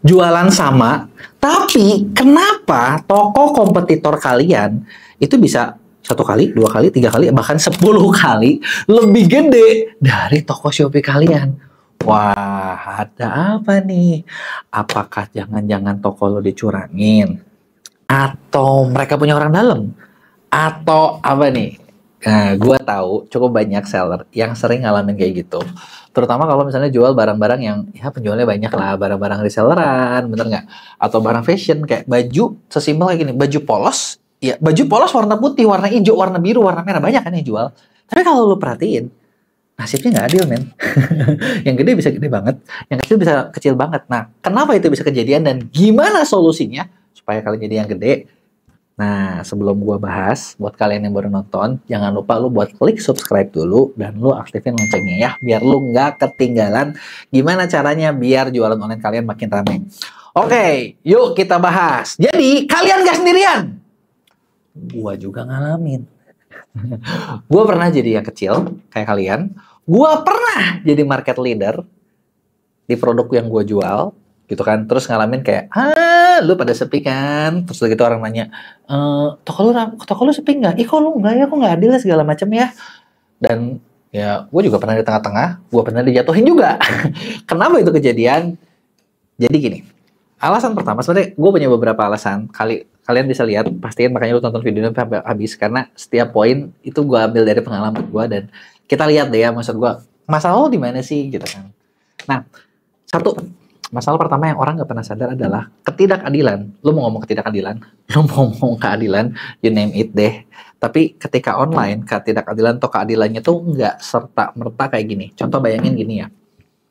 jualan sama, tapi kenapa toko kompetitor kalian itu bisa 1 kali, 2 kali, 3 kali, bahkan 10 kali lebih gede dari toko Shopee kalian? Wah, ada apa nih? Apakah jangan-jangan toko lo dicurangin? Atau mereka punya orang dalam? Atau apa nih? Nah, gue tahu cukup banyak seller yang sering ngalamin kayak gitu. Terutama kalau misalnya jual barang-barang yang ya penjualnya banyak lah, barang-barang reselleran, bener nggak? Atau barang fashion kayak baju, sesimpel kayak gini, baju polos, ya baju polos warna putih, warna hijau, warna biru, warna merah, banyak kan yang jual. Tapi kalau lu perhatiin, nasibnya nggak adil, men. Yang gede bisa gede banget, yang kecil bisa kecil banget. Nah, kenapa itu bisa kejadian dan gimana solusinya supaya kalian jadi yang gede? Nah, sebelum gua bahas, buat kalian yang baru nonton, jangan lupa lu buat klik subscribe dulu dan lu aktifin loncengnya ya, biar lu nggak ketinggalan gimana caranya biar jualan online kalian makin ramai. Oke, yuk kita bahas. Jadi, kalian nggak sendirian. Gua juga ngalamin. Gua pernah jadi yang kecil, kayak kalian. Gua pernah jadi market leader di produk yang gua jual, gitu kan. Terus ngalamin kayak, lu pada sepi kan? Terus gitu orang nanya, toko lu sepi nggak? Ih kok lu nggak ya? Kok nggak adil ya segala macam ya? Dan ya gue juga pernah di tengah-tengah, gue pernah dijatuhin juga. Kenapa itu kejadian? Jadi gini, alasan pertama sebenarnya gue punya beberapa alasan. Kalian bisa lihat, pastiin makanya lu tonton videonya sampai habis karena setiap poin itu gue ambil dari pengalaman gue dan kita lihat deh ya, maksud gue masalah lo di mana sih gitu kan? Nah, satu. Masalah pertama yang orang nggak pernah sadar adalah ketidakadilan. Lu mau ngomong ketidakadilan, lu mau ngomong keadilan, you name it deh. Tapi ketika online, ketidakadilan atau keadilannya tuh nggak serta-merta kayak gini. Contoh bayangin gini ya.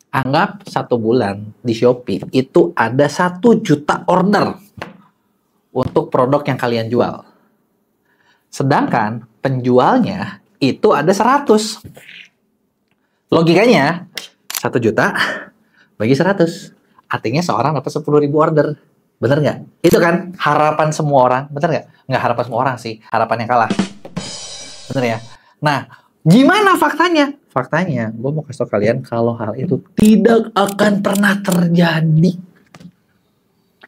Anggap 1 bulan di Shopee itu ada 1 juta order untuk produk yang kalian jual. Sedangkan penjualnya itu ada 100. Logikanya, 1 juta bagi 100. Artinya seorang dapat 10.000 order. Bener nggak? Itu kan harapan semua orang. Bener nggak? Nggak harapan semua orang sih. Harapan yang kalah. Bener ya? Nah, gimana faktanya? Faktanya, gue mau kasih tau kalian kalau hal itu tidak akan pernah terjadi.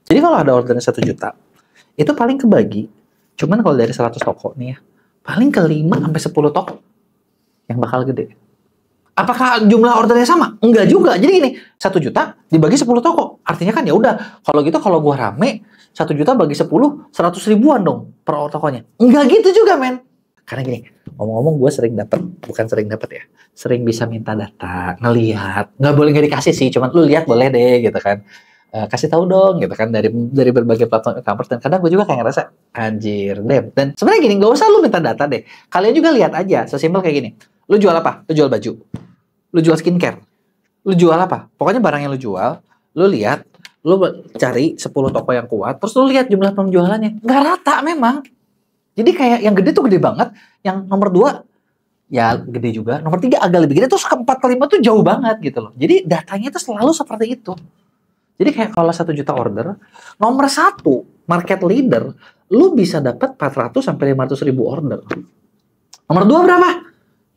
Jadi kalau ada ordernya 1 juta, itu paling kebagi. Cuman kalau dari 100 toko nih ya, paling ke 5-10 toko yang bakal gede. Apakah jumlah ordernya sama? Enggak juga. Jadi gini, 1 juta dibagi 10 toko. Artinya kan ya udah, kalau gitu kalau gua rame, 1 juta bagi 10, 100 ribuan dong per tokonya. Enggak gitu juga, men. Karena gini, ngomong-ngomong gue bukan sering dapat ya. Sering bisa minta data, ngelihat. Nggak boleh nggak dikasih sih, cuman lu lihat boleh deh gitu kan. Kasih tahu dong gitu kan dari berbagai platform e-commerce. Dan kadang gue juga kayak ngerasa, anjir, dem. Dan sebenarnya gini, nggak usah lu minta data deh. Kalian juga lihat aja, sesimpel kayak gini. Lu jual apa? Lu jual baju. Lu jual skincare, lu jual apa? Pokoknya barang yang lu jual, lu lihat, lu cari 10 toko yang kuat, terus lu lihat jumlah penjualannya. Nggak rata memang. Jadi kayak yang gede tuh gede banget, yang nomor 2 ya gede juga, nomor 3 agak lebih gede, terus ke 4 ke 5 tuh jauh banget gitu loh. Jadi datanya tuh selalu seperti itu. Jadi kayak kalau 1 juta order, nomor 1 market leader, lu bisa dapat 400 sampai 500 ribu order. Nomor 2 berapa?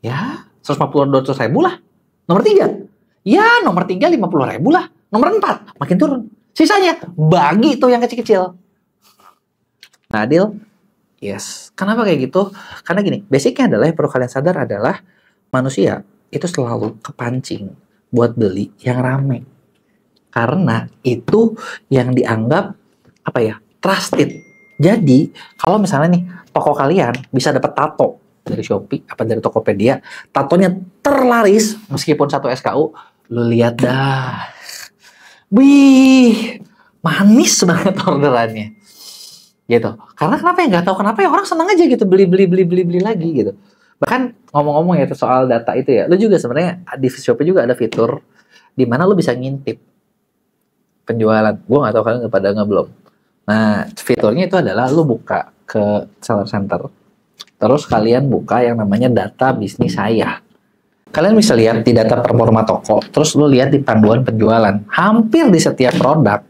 Ya 150-200 ribu lah. Nomor 3, ya nomor 3 50 ribu lah. Nomor 4, makin turun. Sisanya, bagi tuh yang kecil-kecil. Nah, adil? Yes. Kenapa kayak gitu? Karena gini, basicnya adalah yang perlu kalian sadar adalah manusia itu selalu kepancing buat beli yang rame. Karena itu yang dianggap, apa ya, trusted. Jadi, kalau misalnya nih, toko kalian bisa dapat tato dari Shopee, apa dari Tokopedia, tatonya terlaris, meskipun 1 SKU, lu lihat dah. Wih, manis banget orderannya. Gitu. Karena kenapa ya? Nggak tahu kenapa ya, orang senang aja gitu, beli lagi gitu. Bahkan ngomong-ngomong ya soal data itu ya, lu juga sebenarnya di Shopee juga ada fitur di mana lu bisa ngintip penjualan. Gue nggak tahu kalian pada nggak belum. Nah, fiturnya itu adalah lu buka ke seller center, terus kalian buka yang namanya data bisnis saya. Kalian bisa lihat di data performa toko, terus lu lihat di panduan penjualan. Hampir di setiap produk,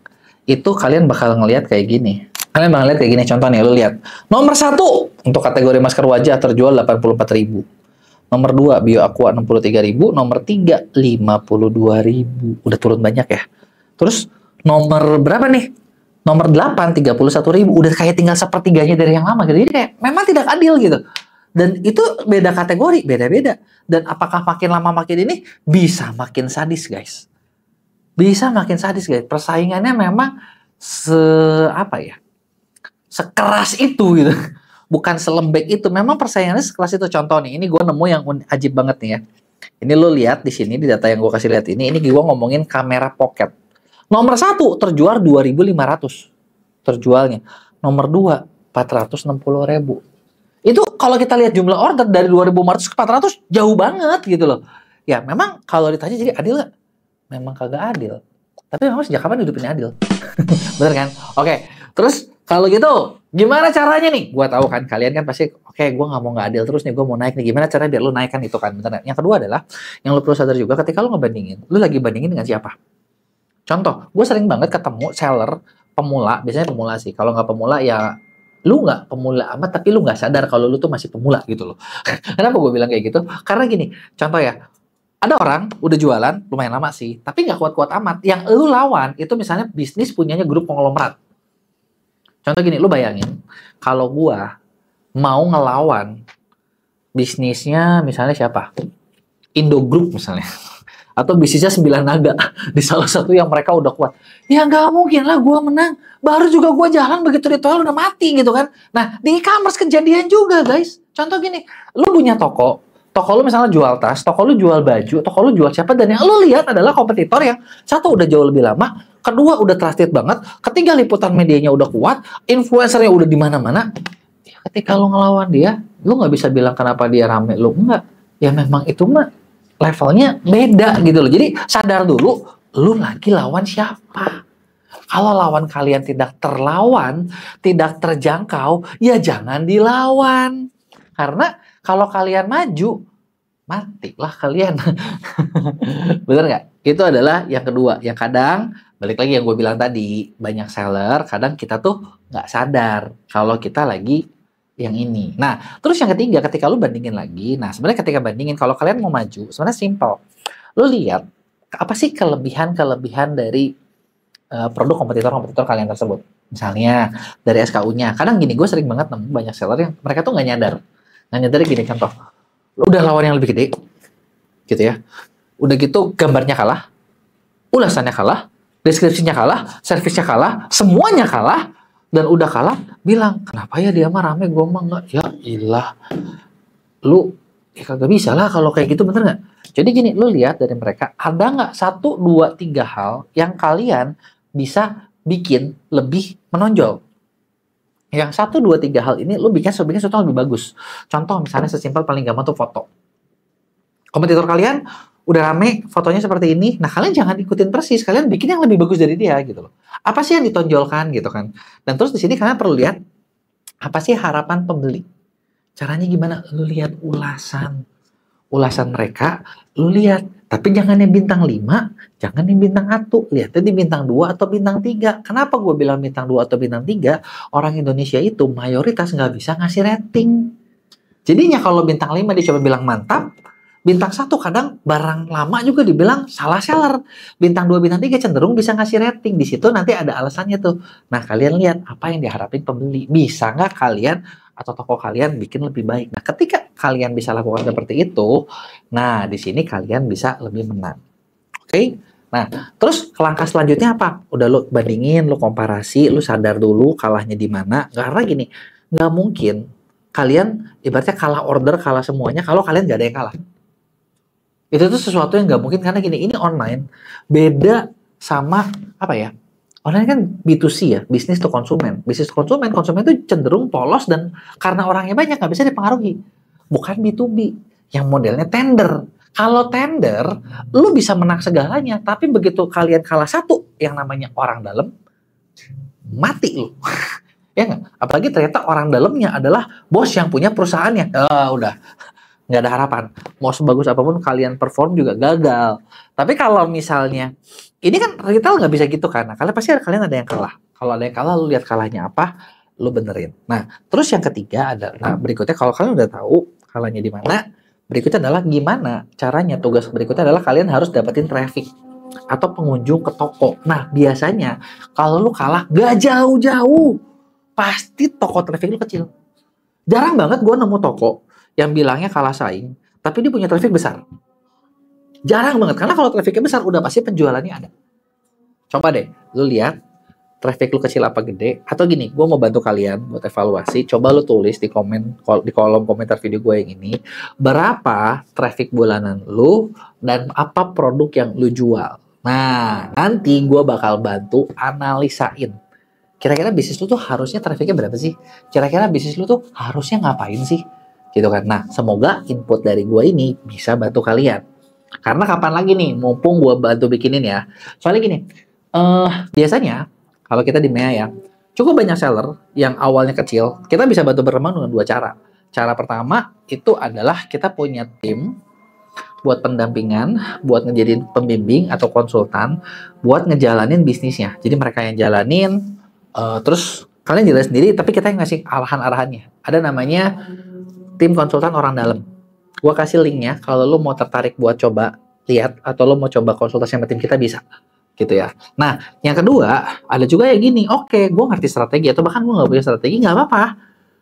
itu kalian bakal ngelihat kayak gini. Kalian bakal lihat kayak gini, contohnya lu lihat. Nomor 1, untuk kategori masker wajah terjual 84.000. Nomor 2, Bio Aqua 63.000. Nomor 3, 52.000. Udah turun banyak ya. Terus, nomor berapa nih? Nomor 8, 31.000. Udah kayak tinggal sepertiganya dari yang lama gitu. Jadi kayak memang tidak adil gitu. Dan itu beda kategori, beda-beda. Dan apakah makin lama makin ini bisa makin sadis, guys. Bisa makin sadis, guys. Persaingannya memang apa ya? Sekeras itu gitu. Bukan selembek itu. Memang persaingannya sekeras itu. Contoh nih, ini gue nemu yang ajib banget nih ya. Ini lo lihat di sini di data yang gue kasih lihat ini gue ngomongin kamera pocket. Nomor 1 terjual 2.500 terjualnya. Nomor 2 460.000. Itu kalau kita lihat jumlah order dari 2.500 ke 400 jauh banget gitu loh. Ya memang kalau ditanya jadi adil nggak? Memang kagak adil. Tapi memang sejak kapan hidup ini adil? Bener kan? Oke. Terus kalau gitu gimana caranya nih? Gua tahu kan kalian kan pasti oke, gua nggak mau nggak adil terus nih, gua mau naik nih. Gimana caranya biar lu naikkan itu kan? Bener. Yang kedua adalah yang lu perlu sadar juga ketika lu ngebandingin, lu lagi bandingin dengan siapa? Contoh, gue sering banget ketemu seller pemula, biasanya pemula sih. Kalau nggak pemula ya lu nggak pemula amat, tapi lu nggak sadar kalau lu tuh masih pemula gitu loh. Kenapa gue bilang kayak gitu? Karena gini, contoh ya, ada orang udah jualan lumayan lama sih, tapi nggak kuat-kuat amat. Yang lu lawan itu misalnya bisnis punyanya grup konglomerat. Contoh gini, lu bayangin kalau gue mau ngelawan bisnisnya misalnya siapa? Indo Group misalnya. Atau bisnisnya 9 naga di salah satu yang mereka udah kuat. Ya nggak mungkin lah gue menang. Baru juga gue jalan begitu ritual udah mati gitu kan. Nah di e-commerce kejadian juga guys. Contoh gini, lu punya toko lu misalnya jual tas, toko lu jual baju, toko lu jual siapa, dan yang lu lihat adalah kompetitor yang satu udah jauh lebih lama, kedua udah trusted banget, ketiga liputan medianya udah kuat, influencernya udah di mana-mana. Ya, ketika lu ngelawan dia, lu nggak bisa bilang kenapa dia rame, lu enggak. Ya memang itu mah levelnya beda gitu loh. Jadi sadar dulu, lu lagi lawan siapa. Kalau lawan kalian tidak terlawan, tidak terjangkau, ya jangan dilawan. Karena kalau kalian maju, matilah kalian. Bener nggak? Itu adalah yang kedua. Yang kadang, balik lagi yang gue bilang tadi, banyak seller, kadang kita tuh nggak sadar kalau kita lagi yang ini. Nah, terus yang ketiga, ketika lu bandingin lagi, nah sebenarnya ketika bandingin, kalau kalian mau maju, sebenarnya simple. Lu lihat, apa sih kelebihan-kelebihan dari produk kompetitor-kompetitor kalian tersebut. Misalnya, dari SKU-nya. Kadang gini, gue sering banget nemu banyak seller yang mereka tuh nggak nyadar. Nggak nyadar gini, contoh. Lu udah lawan yang lebih gede, gitu ya. Udah gitu, gambarnya kalah, ulasannya kalah, deskripsinya kalah, servisnya kalah, semuanya kalah, dan udah kalah, bilang, kenapa ya dia mah rame, gue mah nggak. Ya ilah, lu ya kagak bisa lah kalau kayak gitu, bener nggak? Jadi gini, lu lihat dari mereka, ada nggak 1, 2, 3 hal yang kalian bisa bikin lebih menonjol. Yang 1, 2, 3 hal ini, lu bikin sesuatu yang lebih bagus. Contoh misalnya sesimpel paling gampang tuh foto. Kompetitor kalian udah rame, fotonya seperti ini. Nah, kalian jangan ikutin persis. Kalian bikin yang lebih bagus dari dia gitu loh. Apa sih yang ditonjolkan gitu kan? Dan terus di sini kalian perlu lihat apa sih harapan pembeli. Caranya gimana? Lu lihat ulasan mereka, lu lihat. Tapi jangan yang bintang 5, jangan yang bintang 1. Lihatnya di bintang 2 atau bintang 3. Kenapa gue bilang bintang 2 atau bintang 3? Orang Indonesia itu mayoritas nggak bisa ngasih rating. Jadinya kalau bintang 5 dia coba bilang mantap, bintang 1 kadang barang lama juga dibilang salah seller. Bintang 2, bintang 3 cenderung bisa ngasih rating. Di situ nanti ada alasannya tuh. Nah, kalian lihat apa yang diharapin pembeli. Bisa nggak kalian atau toko kalian bikin lebih baik. Nah, ketika kalian bisa lakukan seperti itu, nah di sini kalian bisa lebih menang. Oke? Nah, terus langkah selanjutnya apa? Udah lu bandingin, lu komparasi, lu sadar dulu kalahnya di mana. Karena gini, nggak mungkin kalian ibaratnya kalah order, kalah semuanya kalau kalian nggak ada yang kalah. Itu tuh sesuatu yang nggak mungkin karena gini, ini online beda sama apa ya? Online kan B2C ya, bisnis to konsumen. Bisnis to konsumen, konsumen itu cenderung polos dan karena orangnya banyak nggak bisa dipengaruhi. Bukan B2B, yang modelnya tender. Kalau tender, lu bisa menang segalanya, tapi begitu kalian kalah satu, yang namanya orang dalam, mati lu. Ya nggak? Apalagi ternyata orang dalamnya adalah bos yang punya perusahaannya. Udah, nggak ada harapan. Mau sebagus apapun kalian perform juga gagal. Tapi kalau misalnya ini kan retail nggak bisa gitu kan. Nah, kalian ada yang kalah. Kalau ada yang kalah, lu lihat kalahnya apa, lu benerin. Nah, terus yang ketiga ada, nah berikutnya kalau kalian udah tahu kalahnya di mana, berikutnya adalah gimana caranya. Tugas berikutnya adalah kalian harus dapetin traffic. atau pengunjung ke toko. Nah, biasanya kalau lu kalah gak jauh-jauh, pasti toko traffic lu kecil. Jarang banget gue nemu toko yang bilangnya kalah saing, tapi dia punya traffic besar. Jarang banget, karena kalau trafficnya besar udah pasti penjualannya ada. Coba deh, lu lihat traffic lu kecil apa gede, atau gini, gue mau bantu kalian buat evaluasi. Coba lu tulis di kolom komentar video gue yang ini, berapa traffic bulanan lu dan apa produk yang lu jual. Nah, nanti gue bakal bantu analisain. Kira-kira bisnis lu tuh harusnya trafficnya berapa sih? Kira-kira bisnis lu tuh harusnya ngapain sih? Gitu kan. Nah, semoga input dari gue ini bisa bantu kalian. Karena kapan lagi nih, mumpung gue bantu bikinin ya. Soalnya gini, biasanya kalau kita di MEA ya, cukup banyak seller yang awalnya kecil, kita bisa bantu berkembang dengan dua cara. Cara pertama itu adalah kita punya tim buat pendampingan, buat ngejadiin pembimbing atau konsultan, buat ngejalanin bisnisnya. Jadi mereka yang jalanin, terus kalian jalan sendiri, tapi kita yang ngasih arahan-arahannya. Ada namanya tim konsultan orang dalam. Gua kasih linknya, kalau lu mau tertarik buat coba lihat, atau lu mau coba konsultasi sama tim kita bisa. Gitu ya. Nah, yang kedua, ada juga yang gini, oke, gue ngerti strategi, atau bahkan gue nggak punya strategi, nggak apa-apa.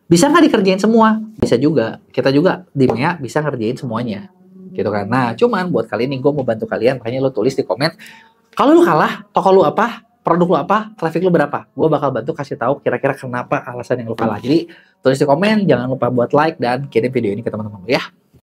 Bisa nggak dikerjain semua? Bisa juga. Kita juga di MEA bisa ngerjain semuanya. Gitu kan. Nah, cuman buat kali ini gue mau bantu kalian, makanya lu tulis di komen, kalau lu kalah, toko lu apa, produk lu apa, traffic lu berapa. Gue bakal bantu kasih tahu kira-kira kenapa alasan yang lu kalah. Jadi, tulis di komen, jangan lupa buat like, dan kirim video ini ke teman-teman lu ya.